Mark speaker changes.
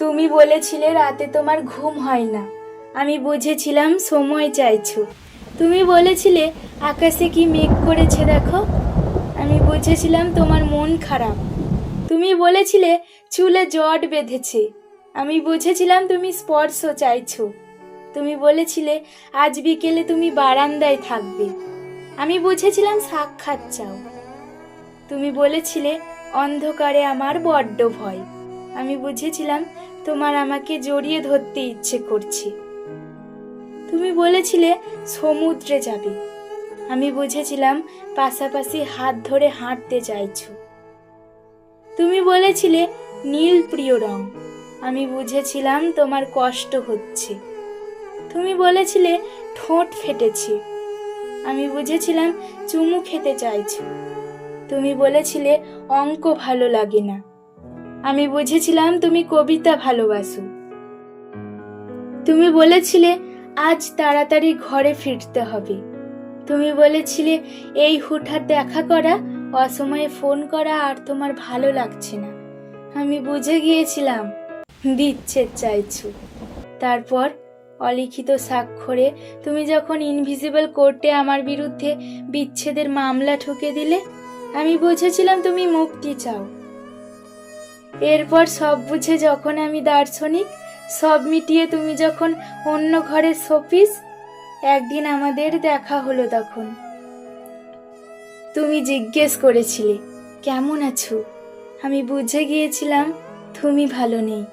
Speaker 1: তুমি বলেছিলে রাতে তোমার ঘুম হয় না, আমি বুঝেছিলাম সময় চাইছো। তুমি বলেছিলে আকাশে কি মেঘ করেছে দেখো, আমি বুঝেছিলাম তোমার মন খারাপ। তুমি বলেছিলে চুলে জট বেঁধেছে, আমি বুঝেছিলাম তুমি স্পর্শ চাইছো। তুমি বলেছিলে আজ বিকেলে তুমি বারান্দায় থাকবে, আমি বুঝেছিলাম সাক্ষাৎ চাও। তুমি বলেছিলে অন্ধকারে আমার বড্ড ভয়, আমি বুঝেছিলাম তোমার আমাকে জড়িয়ে ধরতে ইচ্ছে করছে। তুমি বলেছিলে সমুদ্রে যাবে, আমি বুঝেছিলাম পাশাপাশি হাত ধরে হাঁটতে চাইছো। তুমি বলেছিলে নীল প্রিয় রং, আমি বুঝেছিলাম তোমার কষ্ট হচ্ছে। তুমি বলেছিলে ঠোঁট ফেটেছে, আমি বুঝেছিলাম চুমু খেতে চাইছো। তুমি বলেছিলে অঙ্ক ভালো লাগে না, আমি বুঝেছিলাম তুমি কবিতা ভালোবাসো। তুমি বলেছিলে আজ তাড়াতাড়ি ঘরে ফিরতে হবে, তুমি বলেছিলে এই হুটহাট দেখা করা, অসময়ে ফোন করা আর তোমার ভালো লাগছে না, আমি বুঝে গিয়েছিলাম বিচ্ছেদ চাইছো। তারপর অলিখিত স্বাক্ষরে তুমি যখন ইনভিজিবল কোর্টে আমার বিরুদ্ধে বিচ্ছেদের মামলা ঠুকে দিলে, আমি বুঝেছিলাম তুমি মুক্তি চাও। এরপর সব বুঝে যখন আমি দার্শনিক, সব মিটিয়ে তুমি যখন অন্য ঘরের শোপিস, একদিন আমাদের দেখা হলো। তখন তুমি জিজ্ঞেস করেছিলে কেমন আছো, আমি বুঝে গিয়েছিলাম তুমি ভালো নেই।